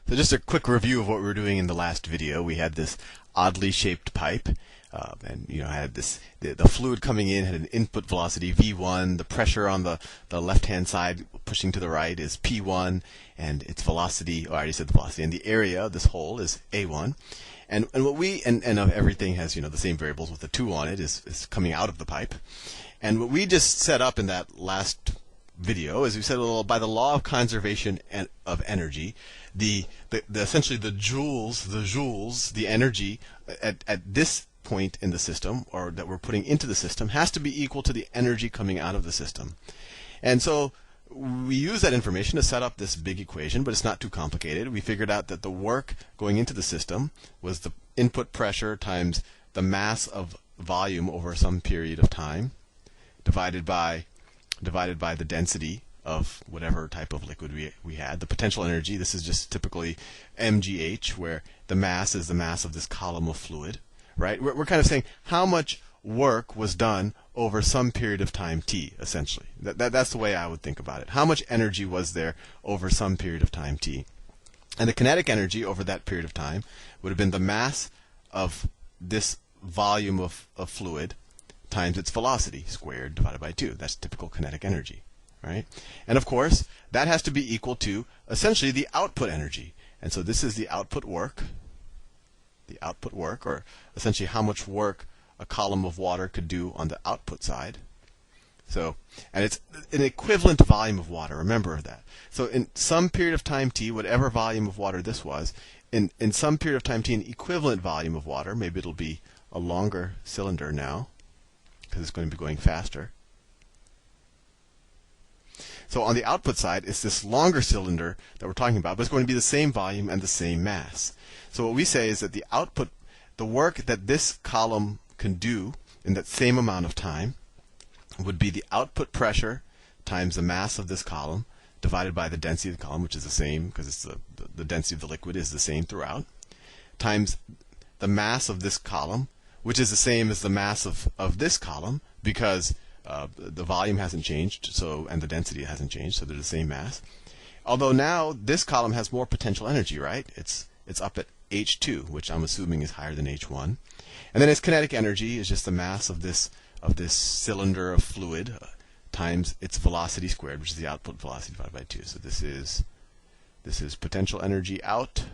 So just a quick review of what we were doing in the last video. We had this oddly shaped pipe, and had this the fluid coming in had an input velocity v1. The pressure on the left-hand side pushing to the right is p1, and its velocity. Oh, I already said the velocity. And the area of this hole is a1. And what we and everything has the same variables with the 2 on it is coming out of the pipe. And what we just set up in that last video is we said, well, by the law of conservation of energy, essentially the joules, the energy at this point in the system, or that we're putting into the system, has to be equal to the energy coming out of the system. And so we use that information to set up this big equation, but it's not too complicated. We figured out that the work going into the system was the input pressure times the mass of volume over some period of time, divided by the density of whatever type of liquid we had. The potential energy, this is just typically mgh, where the mass is the mass of this column of fluid, right? We're kind of saying how much work was done over some period of time t, essentially. That's the way I would think about it. How much energy was there over some period of time t? And the kinetic energy over that period of time would have been the mass of this volume of fluid times its velocity squared divided by 2. That's typical kinetic energy, right? And of course, that has to be equal to essentially the output energy. And so this is the output work, or essentially how much work a column of water could do on the output side. So, and it's an equivalent volume of water, remember that. So in some period of time t, whatever volume of water this was, in some period of time t, an equivalent volume of water, maybe it'll be a longer cylinder now, because it's going to be going faster. So on the output side, it's this longer cylinder that we're talking about, but it's going to be the same volume and the same mass. So what we say is that the output, the work that this column can do in that same amount of time, would be the output pressure times the mass of this column divided by the density of the column, which is the same because it's the density of the liquid is the same throughout, times the mass of this column, which is the same as the mass of this column, because the volume hasn't changed, and the density hasn't changed, so they're the same mass. Although now this column has more potential energy, right? It's up at H2, which I'm assuming is higher than H1. And then its kinetic energy is just the mass of this cylinder of fluid times its velocity squared, which is the output velocity divided by 2. So this is potential energy out,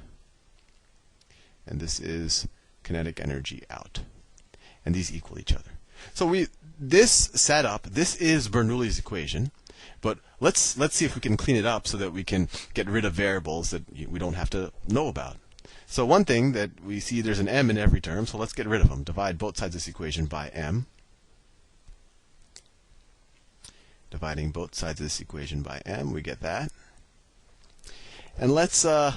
and this is kinetic energy out. And these equal each other. So this setup, this is Bernoulli's equation, but let's see if we can clean it up so that we can get rid of variables that we don't have to know about. So one thing that we see, there's an m in every term, so let's get rid of them. Divide both sides of this equation by m. Dividing both sides of this equation by m, we get that. And let's, I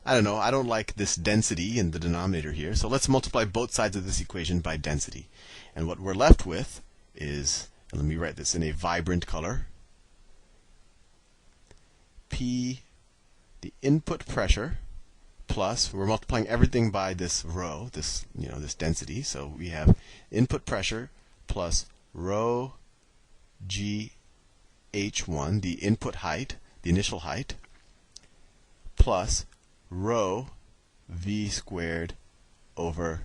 don't know, I don't like this density in the denominator here, so let's multiply both sides of this equation by density. And what we're left with is, and let me write this in a vibrant color, P, the input pressure, plus, we're multiplying everything by this rho, this density, so we have input pressure plus rho g h1, the input height, the initial height, plus rho v squared over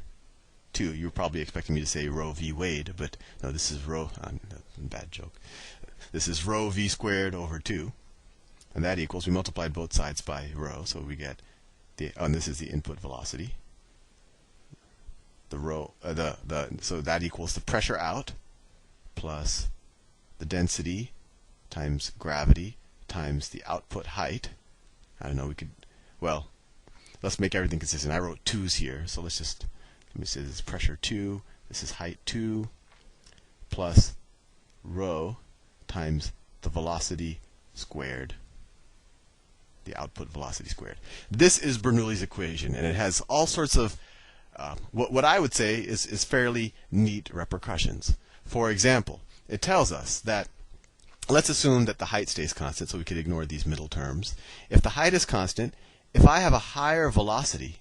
2. You're probably expecting me to say rho v Wade, but no, this is rho, bad joke. This is rho v squared over 2. And that equals, we multiplied both sides by rho, so we get and this is the input velocity. The rho, so that equals the pressure out plus the density times gravity times the output height. I don't know, we could, well, let's make everything consistent. I wrote 2's here, so let me say this is pressure 2, this is height 2, plus rho times the velocity squared, the output velocity squared. This is Bernoulli's equation, and it has all sorts of, what I would say is fairly neat repercussions. For example, it tells us that, let's assume that the height stays constant, so we could ignore these middle terms. If the height is constant, if I have a higher velocity,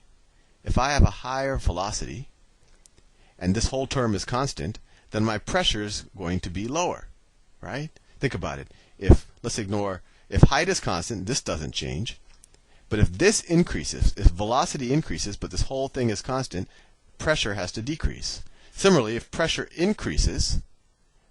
and this whole term is constant, then my pressure is going to be lower, right? Think about it. Let's ignore, if height is constant, this doesn't change, But if this increases, if velocity increases, but this whole thing is constant, pressure has to decrease. Similarly, if pressure increases,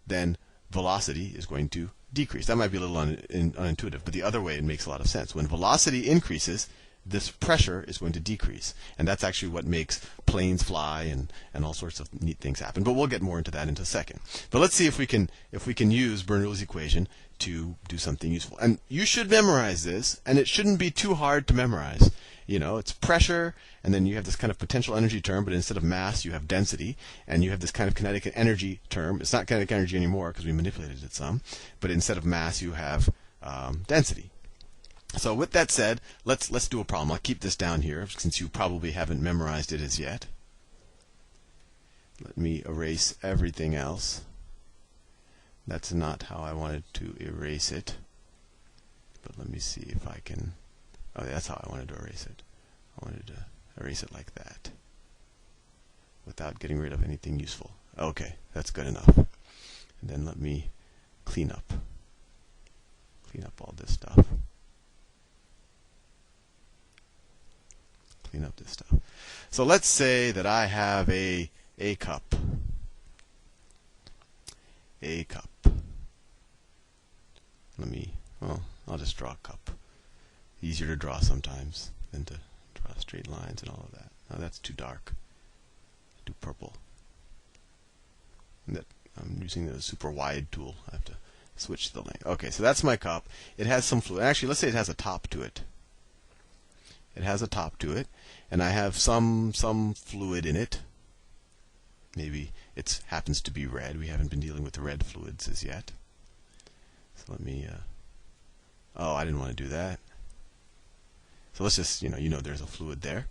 then velocity is going to decrease. That might be a little unintuitive, but the other way it makes a lot of sense. When velocity increases, this pressure is going to decrease. And that's actually what makes planes fly and all sorts of neat things happen. But we'll get more into that in a second. But let's see if we can use Bernoulli's equation to do something useful. And you should memorize this, and it shouldn't be too hard to memorize. You know, it's pressure, and then you have this kind of potential energy term, but instead of mass, you have density, and you have this kind of kinetic energy term. It's not kinetic energy anymore because we manipulated it some, but instead of mass, you have density. So with that said, let's do a problem. I'll keep this down here since you probably haven't memorized it as yet. Let me erase everything else. That's not how I wanted to erase it. But let me see if I can. Oh, that's how I wanted to erase it. I wanted to erase it like that, without getting rid of anything useful. Okay, that's good enough. And then let me clean up all this stuff. Clean up this stuff. So let's say that I have a cup. A cup. I'll just draw a cup. Easier to draw sometimes than to draw straight lines and all of that. No, that's too dark. Do purple. And I'm using the super wide tool. I have to switch the length. Okay, so that's my cup. It has some fluid. Actually, let's say it has a top to it. It has a top to it, and I have some fluid in it. Maybe it happens to be red. We haven't been dealing with red fluids as yet. So let me. Oh, I didn't want to do that. So let's just, you know, there's a fluid there,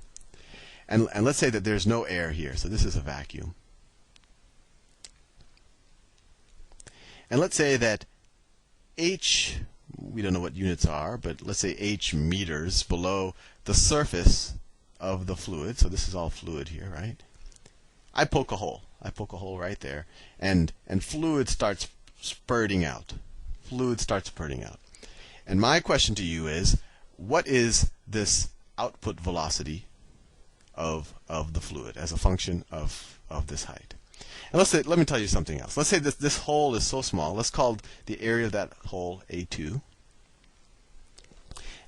and let's say that there's no air here. So this is a vacuum, and let's say that h. We don't know what units are, but let's say h meters below the surface of the fluid. So this is all fluid here, right? I poke a hole. I poke a hole right there, and fluid starts spurting out. Fluid starts spurting out. And my question to you is, what is this output velocity of the fluid as a function of this height? And let me tell you something else. Let's say this hole is so small. Let's call the area of that hole A2.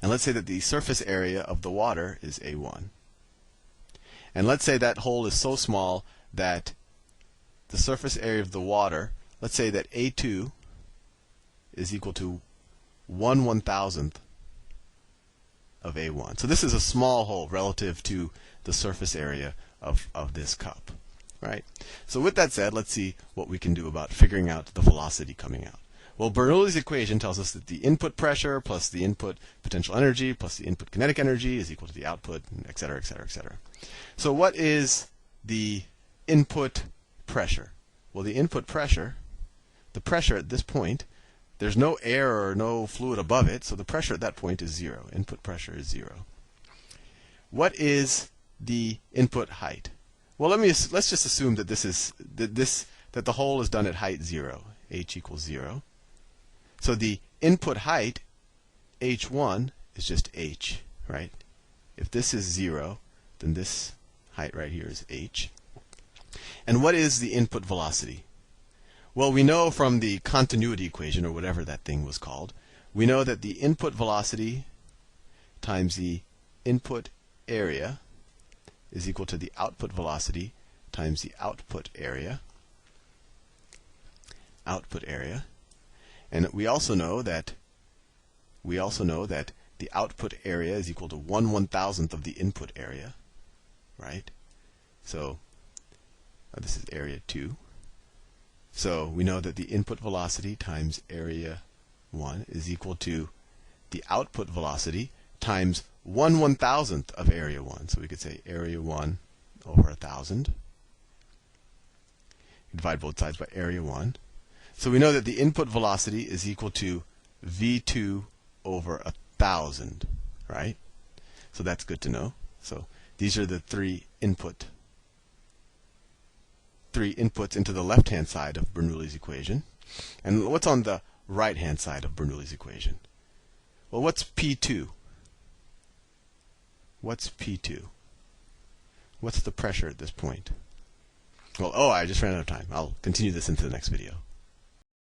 And let's say that the surface area of the water is A1. And let's say that hole is so small that the surface area of the water, let's say that A2 is equal to 1/1000th of A1. So this is a small hole relative to the surface area of this cup, right? So with that said, let's see what we can do about figuring out the velocity coming out. Well, Bernoulli's equation tells us that the input pressure plus the input potential energy plus the input kinetic energy is equal to the output, et cetera, et cetera, et cetera. So what is the input pressure? Well, the input pressure, the pressure at this point, there's no air or no fluid above it, so the pressure at that point is 0. Input pressure is 0. What is the input height? Well, let's just assume that that the hole is done at height 0. H equals 0. So the input height, h1, is just h, right? If this is 0, then this height right here is h. And what is the input velocity? Well, we know from the continuity equation, or whatever that thing was called, we know that the input velocity times the input area is equal to the output velocity times the output area. Output area. And we also know that the output area is equal to 1/1000th of the input area, right? So this is area 2. So we know that the input velocity times area 1 is equal to the output velocity times 1/1000th of area 1. So we could say area 1 over 1,000. Divide both sides by area 1. So we know that the input velocity is equal to v2 over 1,000, right? So that's good to know. So these are the three inputs into the left-hand side of Bernoulli's equation. And what's on the right-hand side of Bernoulli's equation? Well, what's P2? What's P2? What's the pressure at this point? Well, I just ran out of time. I'll continue this into the next video.